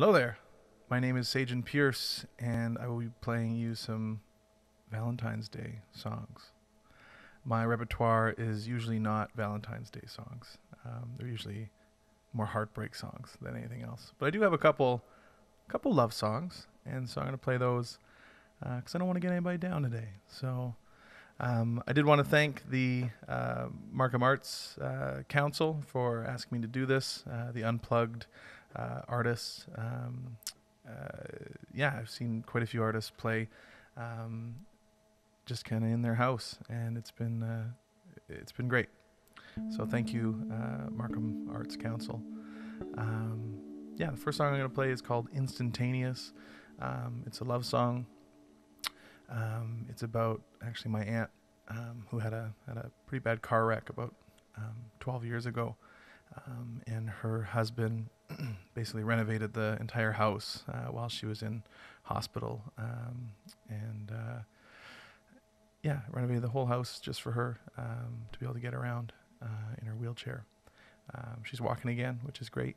Hello there. My name is Sagen Pearse, and I will be playing you some Valentine's Day songs. My repertoire is usually not Valentine's Day songs. They're usually more heartbreak songs than anything else. But I do have a couple love songs, and so I'm going to play those because I don't want to get anybody down today. So I did want to thank the Markham Arts Council for asking me to do this, the Unplugged artists. Yeah, I've seen quite a few artists play just kind of in their house, and it's been great. So thank you, Markham Arts Council. Yeah, the first song I'm going to play is called Instantaneous. It's a love song. It's about actually my aunt who had a pretty bad car wreck about 12 years ago, and her husband basically renovated the entire house while she was in hospital, and yeah, renovated the whole house just for her to be able to get around in her wheelchair. She's walking again, which is great.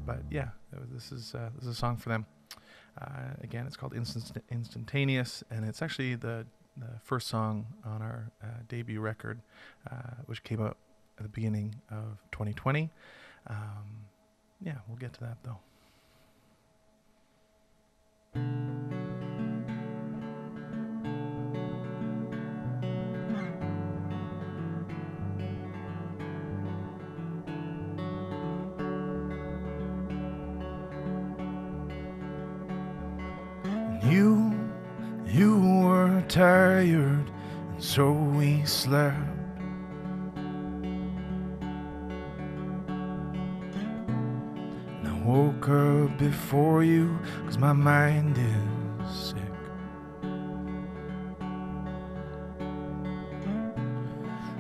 But yeah, this is a song for them. Again, it's called Instantaneous, and it's actually the first song on our debut record, which came out at the beginning of 2020. Yeah, we'll get to that though. You were tired, and so we slept. And I woke up before you, 'cause my mind is sick.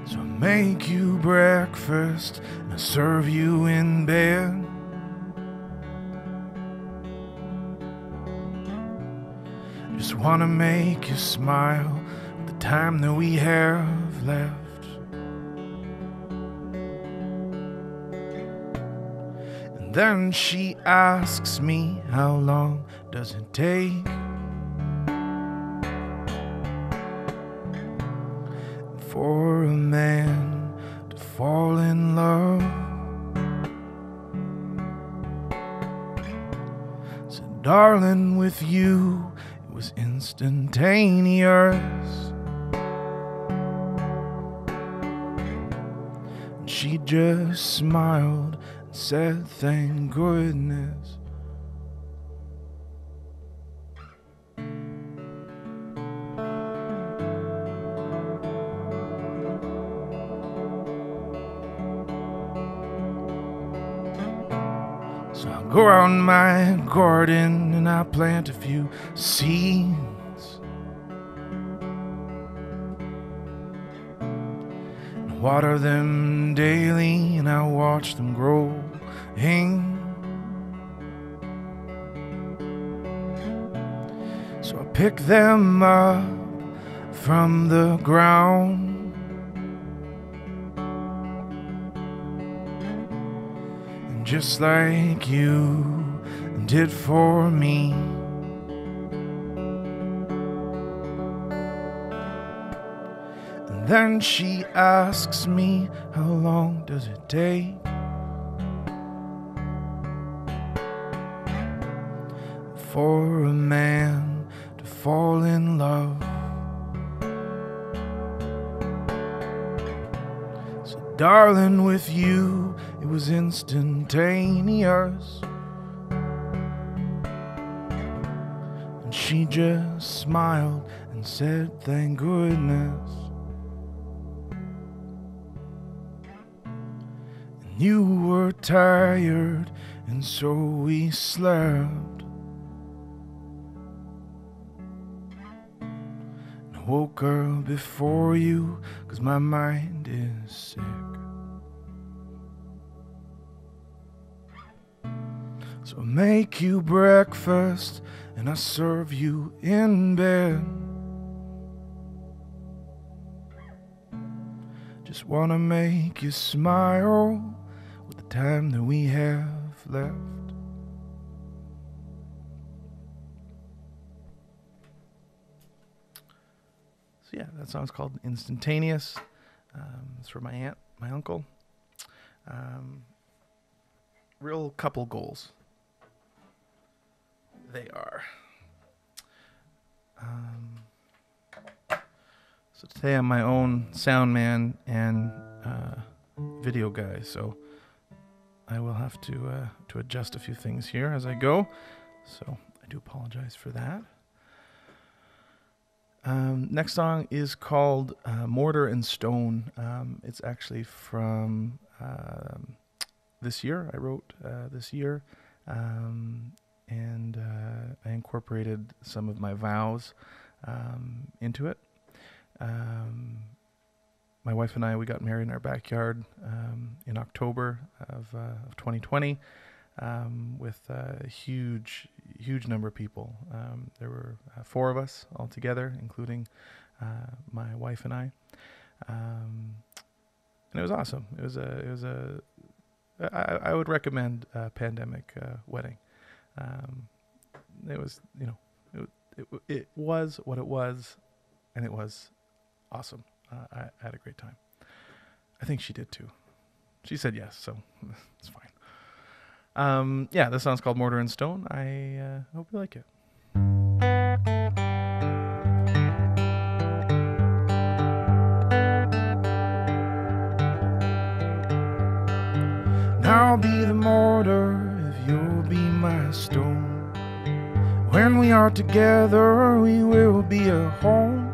So I make you breakfast, and I serve you in bed. Just wanna make you smile with the time that we have left. And then she asks me, how long does it take for a man to fall in love? So darling, with you it was instantaneous. And she just smiled and said, thank goodness. So I go out in my garden and I plant a few seeds, and water them daily, and I watch them growing. So I pick them up from the ground, just like you did for me. And then she asks me, how long does it take for a man to fall in love? So darling, with you it was instantaneous. And she just smiled and said, thank goodness. And you were tired, and so we slept. And I woke up before you, 'cause my mind is sick. So I make you breakfast, and I serve you in bed. Just wanna make you smile with the time that we have left. So yeah, that song's called Instantaneous. It's for my aunt, my uncle. Real couple goals. They are. So today I'm my own sound man and video guy, so I will have to adjust a few things here as I go. So I do apologize for that. Next song is called Mortar and Stone. It's actually from this year. I wrote this year, and I incorporated some of my vows into it. My wife and I, we got married in our backyard in October of 2020 with a huge number of people. There were 4 of us all together, including my wife and I, and it was awesome. I would recommend a pandemic wedding. It was, it was what it was, and it was awesome. I had a great time. I think she did too. She said yes, so it's fine. Yeah, this song's called Mortar and Stone. I hope you like it. I'll be the mortar if you'll be my stone. When we are together, we will be a home.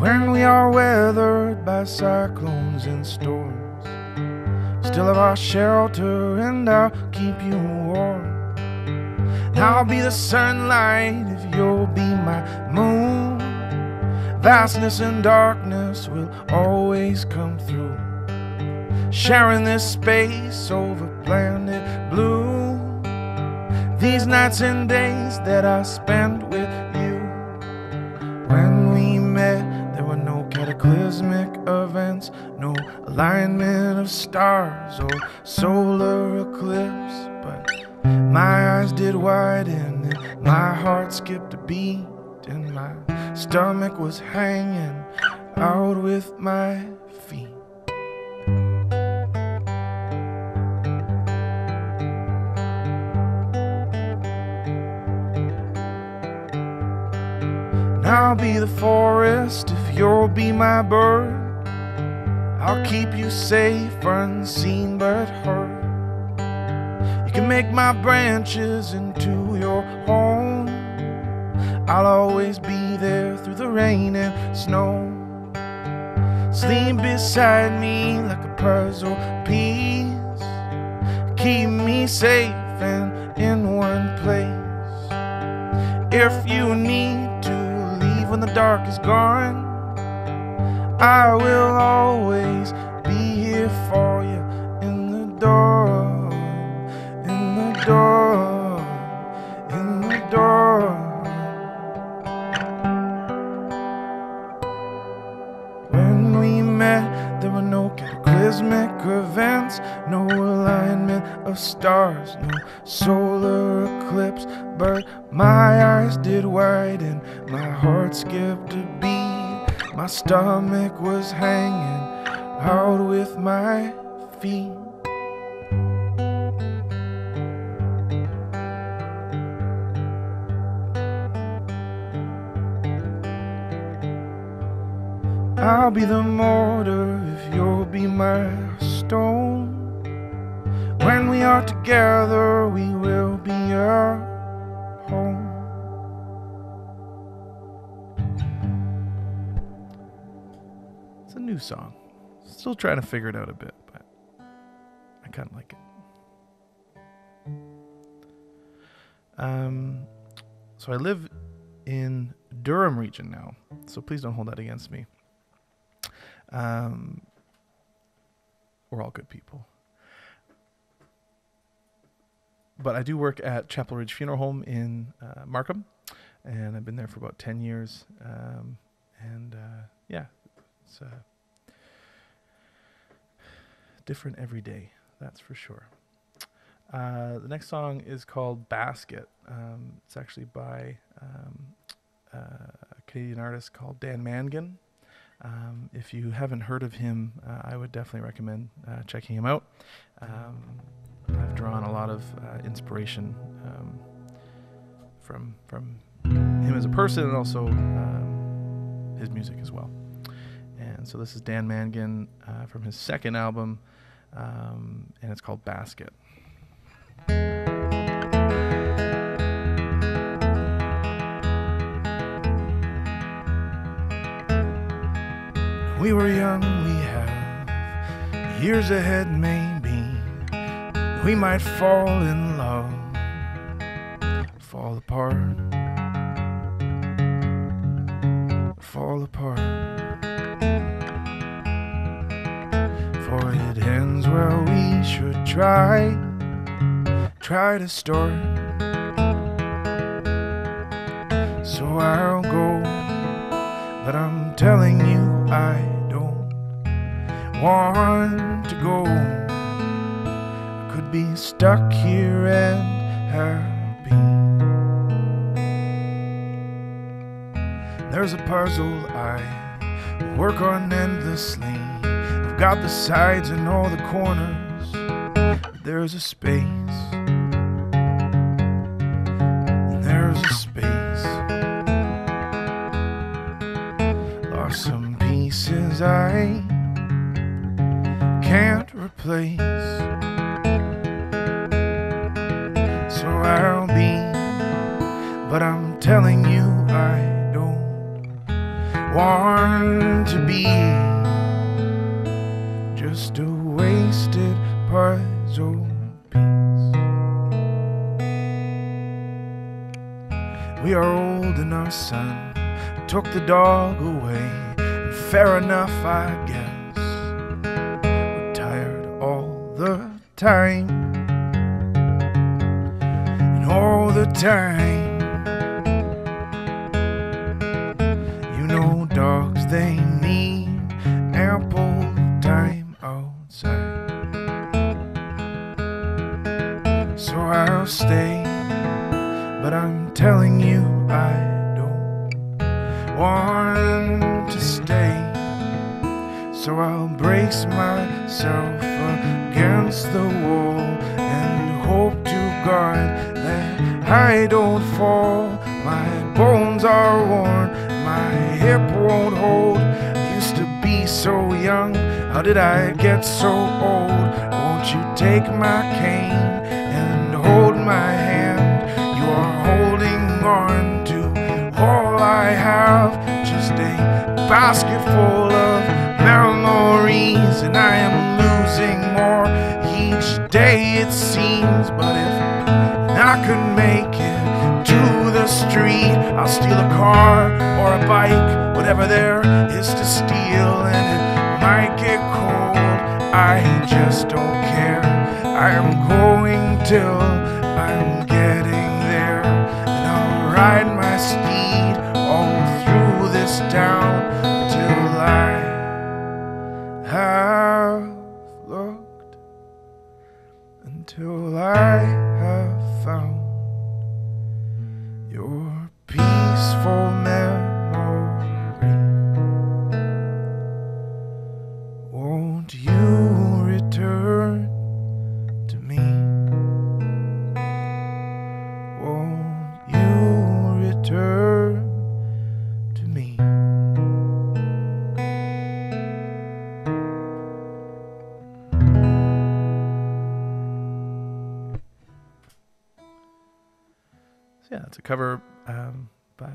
When we are weathered by cyclones and storms, still have our shelter and I'll keep you warm. I'll be the sunlight if you'll be my moon. Vastness and darkness will always come through, sharing this space over planet blue. These nights and days that I spent with you. When we met, there were no cataclysmic events, no alignment of stars or solar eclipse. But my eyes did widen and my heart skipped a beat, and my stomach was hanging out with my feet. I'll be the forest if you'll be my bird. I'll keep you safe, unseen but heard. You can make my branches into your home. I'll always be there through the rain and snow. Sleep beside me like a puzzle piece. Keep me safe and in one place. If you need to when the dark is gone, I will always be here for you. In the door, in the door, in the door. When we met, there were no cataclysmic events, no alignment of stars, no solar eclipse. But my eyes did widen, my heart skipped a beat, my stomach was hanging out with my feet. I'll be the mortar if you'll be my stone. When we are together, we will be a home. It's a new song. Still trying to figure it out a bit, but I kind of like it. So I live in Durham region now, so please don't hold that against me. We're all good people. But I do work at Chapel Ridge Funeral Home in Markham, and I've been there for about 10 years. Yeah, it's different every day, that's for sure. The next song is called Basket. It's actually by Canadian artist called Dan Mangan. If you haven't heard of him, I would definitely recommend checking him out. I've drawn a lot of inspiration from him as a person, and also his music as well. And so this is Dan Mangan from his second album, and it's called Basket. We were young, we have years ahead, maybe. We might fall in love, fall apart, fall apart. For it ends where we should try to start. So I'll go, but I'm telling you I don't want to go. I could be stuck here and happy. There's a puzzle I work on endlessly. I've got the sides and all the corners, but there's a space. And there's a space. Lost some pieces I can't replace. So I'll be, but I'm telling you I don't want to be just a wasted puzzle piece. We are old and our son took the dog away, and fair enough I guess. We're tired all the time, and all the time. You know dogs, they need ample time outside. So I'll stay, but I'm telling you I want to stay. So I'll brace myself against the wall and hope to God that I don't fall. My bones are worn, my hip won't hold. I used to be so young, how did I get so old? Won't you take my cane and hold my hand? You are holding on to all I have, just a basket full of memories, and I am losing more each day it seems. But if I could make it to the street, I'll steal a car or a bike, whatever there is to steal, and it might get cold. I just don't care. I am going till I'm getting there, and I'll ride my steed all through this town till I have looked, until I have found your peaceful memory. Won't you return to me? Won't you return to me? So yeah, it's a cover by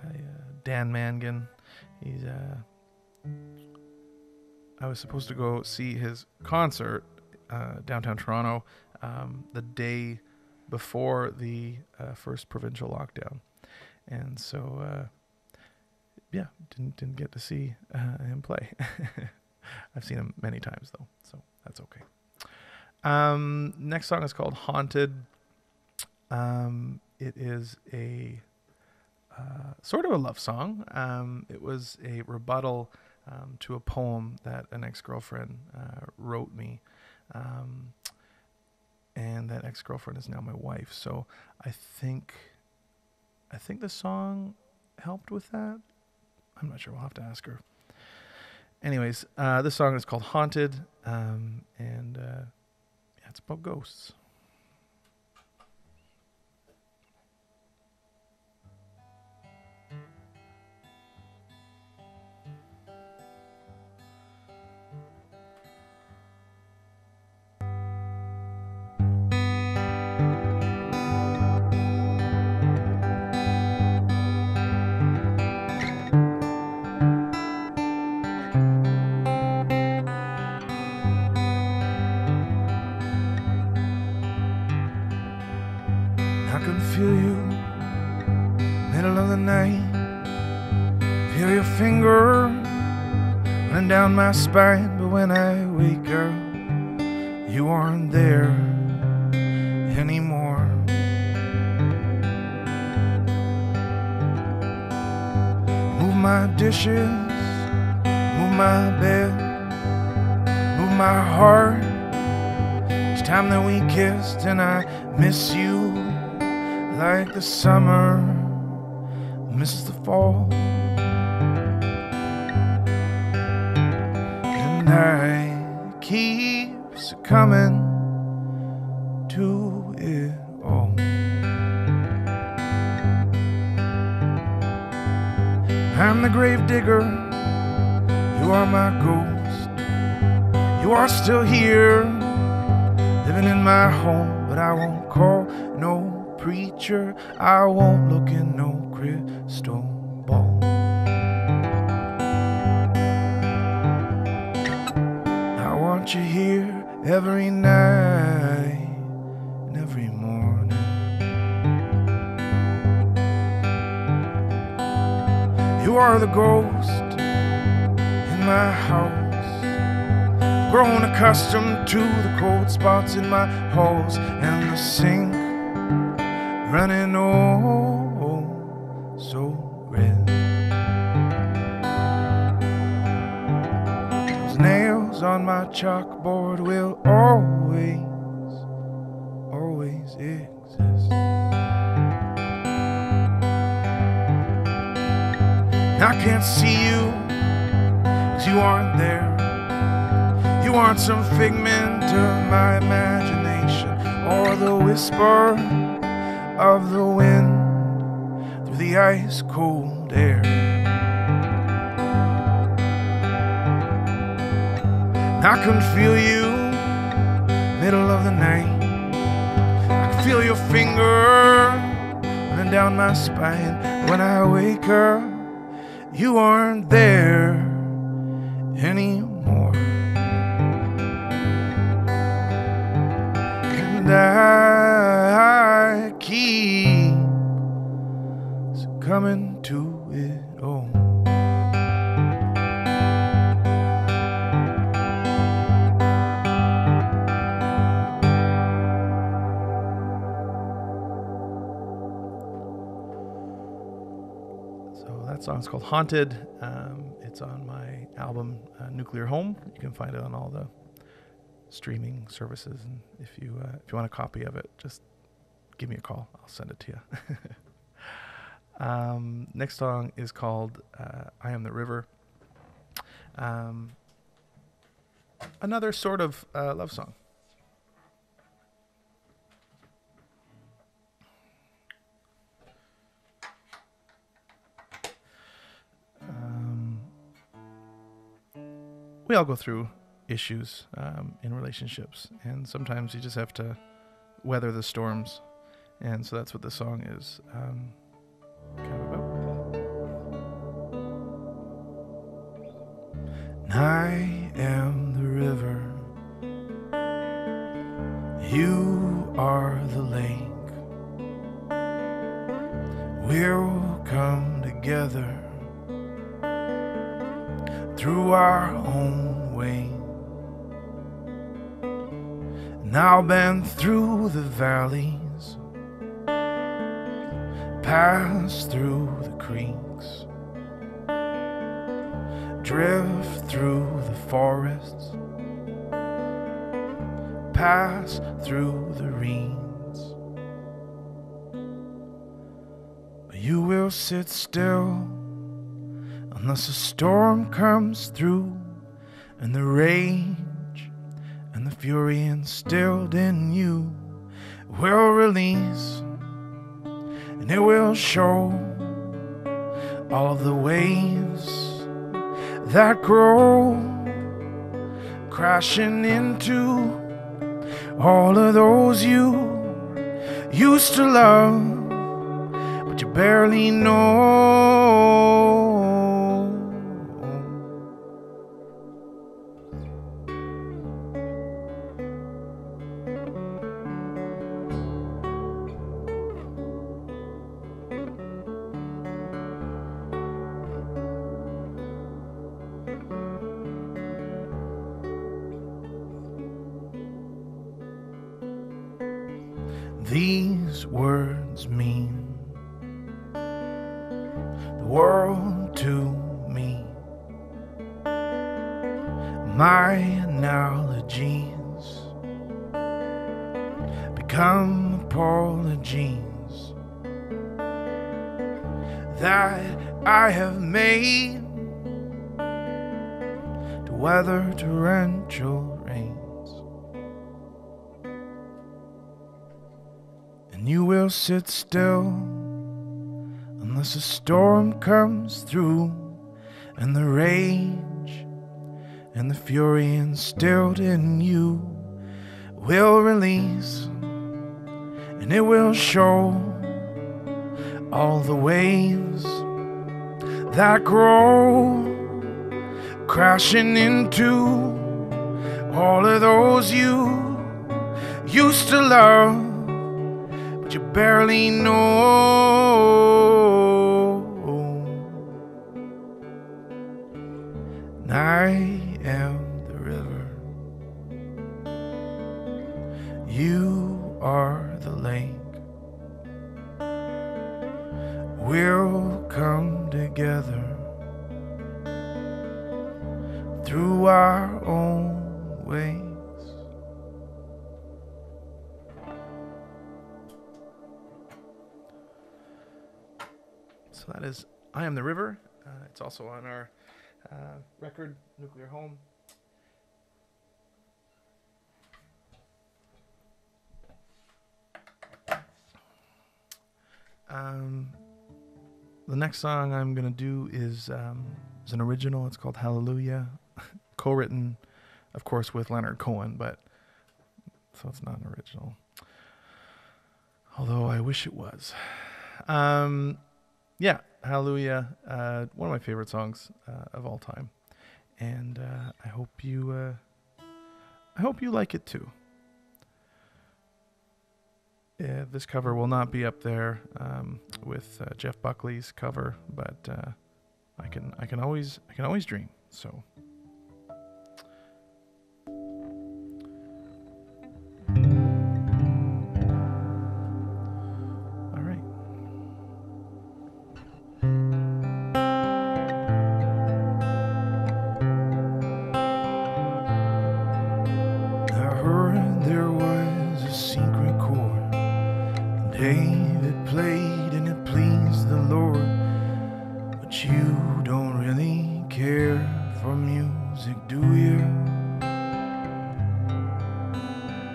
Dan Mangan. He's I was supposed to go see his concert downtown Toronto the day before the first provincial lockdown, and so yeah, didn't get to see him play. I've seen him many times though, so that's okay. Next song is called Haunted. It is a sort of a love song. It was a rebuttal to a poem that an ex-girlfriend wrote me, and that ex-girlfriend is now my wife. So I think the song helped with that, I'm not sure. We'll have to ask her. Anyways, this song is called Haunted, and yeah, it's about ghosts. I can feel you, middle of the night. Feel your finger running down my spine. But when I wake up, you aren't there anymore. Move my dishes, move my bed, move my heart. Each time that we kissed, and I miss you like the summer misses the fall. And I keep succumbing to it all. I'm the grave digger, you are my ghost. You are still here, living in my home. But I won't call no preacher, I won't look in no crystal ball. I want you here every night and every morning. You are the ghost in my house, grown accustomed to the cold spots in my halls and the sink running oh so red. Those nails on my chalkboard will always exist. I can't see you, 'cause you aren't there. You aren't some figment of my imagination, or the whisper of the wind through the ice cold air. I can feel you, middle of the night. I can feel your finger running down my spine. When I wake up, you aren't there anymore. And I keep succumbing to it all. So that song's called Haunted. It's on my album Nuclear Home. You can find it on all the streaming services, and if you want a copy of it, just give me a call. I'll send it to you. Next song is called I Am the River. Another sort of love song. We all go through issues in relationships, and sometimes you just have to weather the storms, and so that's what this song is kind of about. I am the river, you are the lake. We'll come together through our own way. And I'll bend through the valleys, pass through the creeks, drift through the forests, pass through the reeds. But you will sit still, I'll unless a storm comes through, and the rage and the fury instilled in you will release, and it will show all of the waves that grow, crashing into all of those you used to love, but you barely know. These words mean the world to me. My analogies become apologies that I have made to weather torrential rains. And you will sit still unless a storm comes through, and the rage and the fury instilled in you will release, and it will show all the waves that grow, crashing into all of those you used to love, but you barely know. And I am the river, you are the lake. We'll come together through our own ways. So that is I Am the River. It's also on our record, Nuclear Home. The next song I'm going to do is an original. It's called Hallelujah. Co-written, of course, with Leonard Cohen, but so it's not an original. Although I wish it was. Yeah, Hallelujah. One of my favorite songs of all time, and I hope you like it too. This cover will not be up there with Jeff Buckley's cover, but I can always dream. So. David played and it pleased the Lord, but you don't really care for music, do you?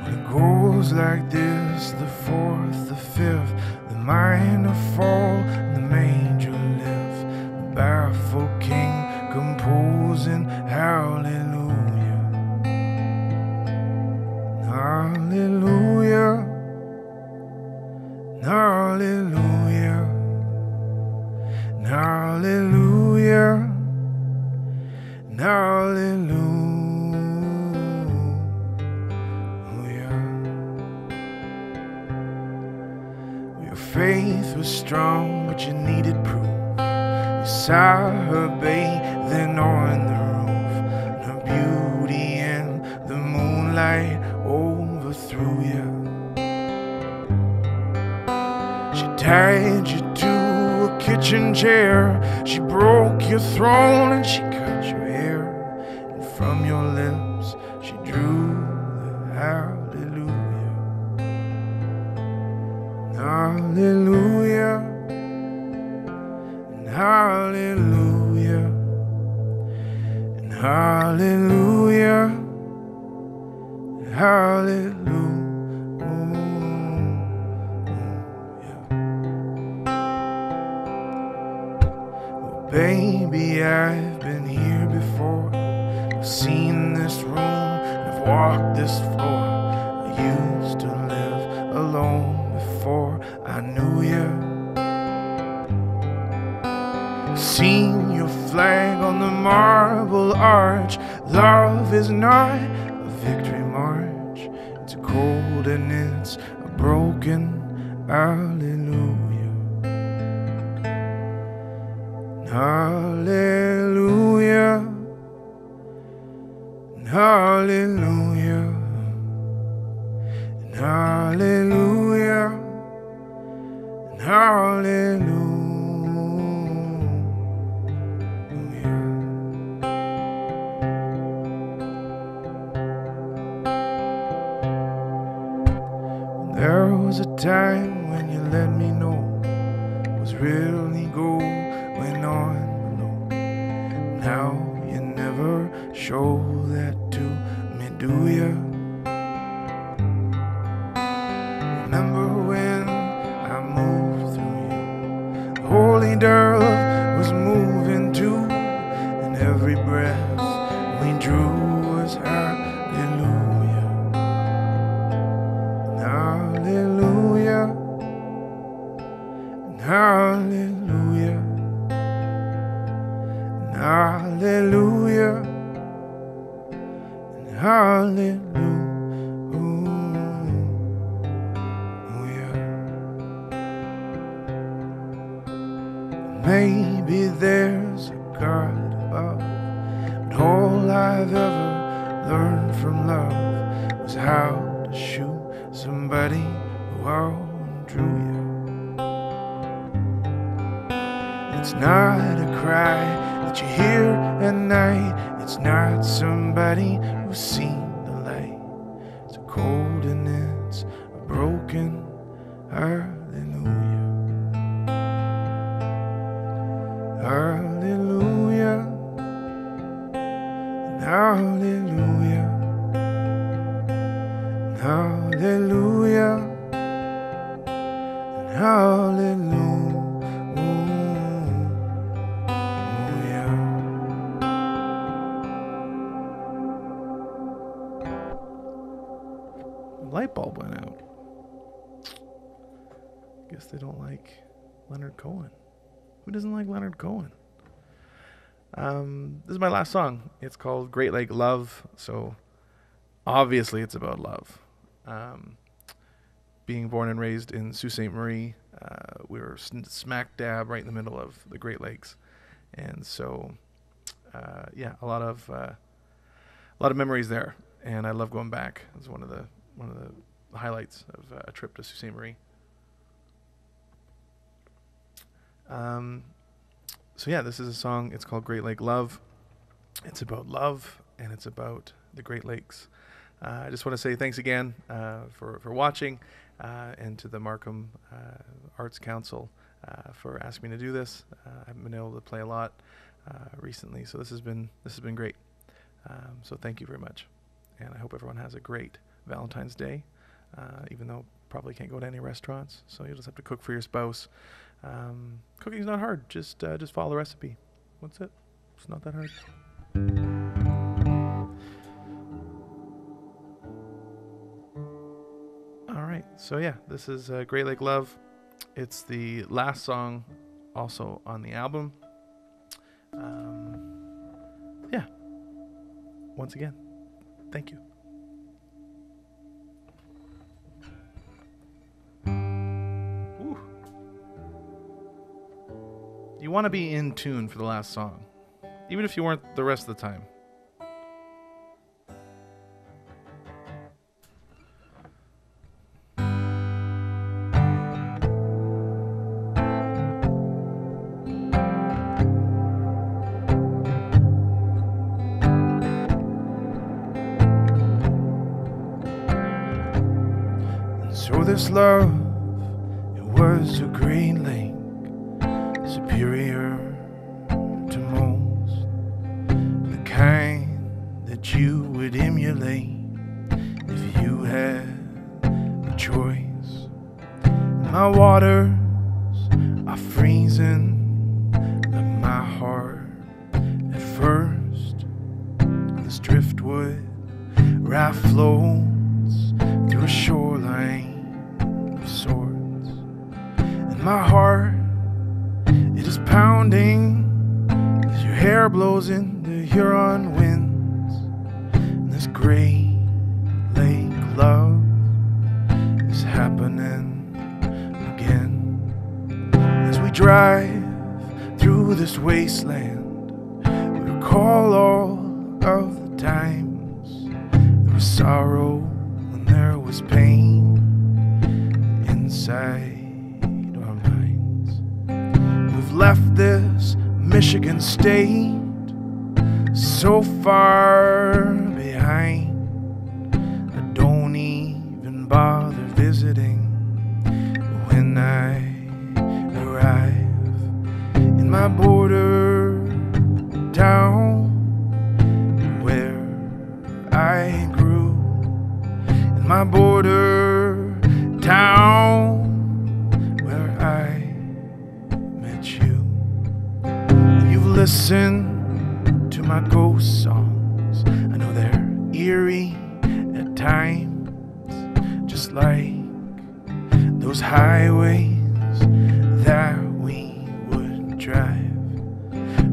Well, it goes like this: the fourth, the fifth, the minor fall, and the major lift, the baffled king composing hallelujah, hallelujah. Hallelujah, hallelujah, hallelujah. Your faith was strong, but you needed proof. You saw her bathing on the roof, and her beauty in the moonlight overthrew you. Tied you to a kitchen chair, she broke your throne and she cut your hair, and from your lips she drew the hallelujah, hallelujah, and hallelujah. Hallelujah, hallelujah. Well, baby, I've been here before. I've seen this room, I've walked this floor. I used to live alone before I knew you. Seen your flag on the marble arch. Love is not a victory march. It's cold and it's a broken hallelujah. Hallelujah. Hallelujah. Hallelujah. Hallelujah. There was a time when you let me know what's really going on below. Now you never show that to me, do you? Remember when I moved through you? The holy dove was moving too, and every breath we drew was hallelujah. Hallelujah, hallelujah, hallelujah, hallelujah. Maybe there's a God above, but all I've ever learned from love was how to shoot somebody who outdrew you. It's not a cry that you hear at night. It's not somebody who's seen the light. It's a cold and it's a broken hallelujah. Hallelujah. Hallelujah. Hallelujah, hallelujah. Light bulb went out. Guess they don't like Leonard Cohen. Who doesn't like Leonard Cohen? This is my last song. It's called Great Lake Love. So obviously it's about love. Being born and raised in Sault Ste. Marie, we were smack dab right in the middle of the Great Lakes, and so yeah, a lot of memories there, and I love going back. It's one of the highlights of a trip to Sault Ste. Marie. So yeah, this is a song. It's called Great Lake Love. It's about love, and it's about the Great Lakes. I just want to say thanks again for watching, and to the Markham Arts Council for asking me to do this. I haven't been able to play a lot recently, so this has been great. So thank you very much, and I hope everyone has a great Valentine's Day. Even though probably can't go to any restaurants, so you'll just have to cook for your spouse. Cooking's not hard. Just follow the recipe. What's it? It's not that hard. Alright, so yeah, this is Great Lake Love. It's the last song also on the album. Yeah, once again, thank you. Ooh. You want to be in tune for the last song, even if you weren't the rest of the time. So this love, it was a great lake, superior to most, the kind that you would emulate if you had a choice. My waters are freezing like my heart at first. This driftwood raft floats through a shoreline of sorts, and my heart, it is pounding as your hair blows in the Huron winds. And this gray lake love is happening again. As we drive through this wasteland, we recall all of the times there was sorrow and there was pain inside our minds. We've left this Michigan state so far behind, I don't even bother visiting when I arrive in my border town where I grew, in my border town where I met you. You've listened to my ghost songs. I know they're eerie at times, just like those highways that we would drive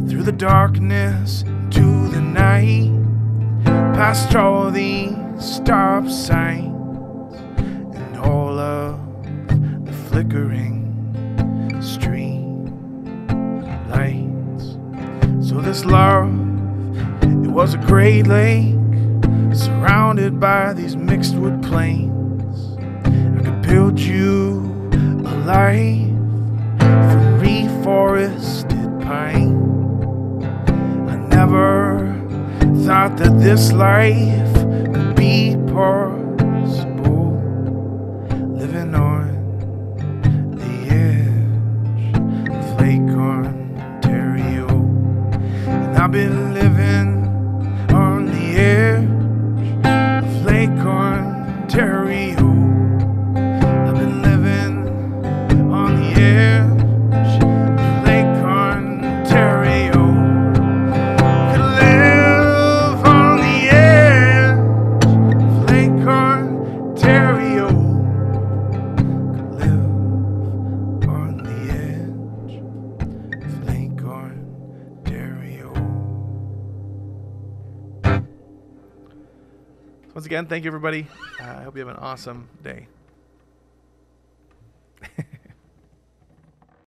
through the darkness to the night, past all these stop signs and all of the flickering street lights. So this love, it was a great lake surrounded by these mixed wood plains. I could build you a life from reforested pine. I never thought that this life could be possible, living on the edge of Lake Ontario. And I've been living on the edge of Lake Ontario. I've been living on the edge of Lake Ontario. Could live on the edge of Lake Ontario. Could live on the edge of Lake Ontario. Once again, thank you, everybody. I hope you have an awesome day.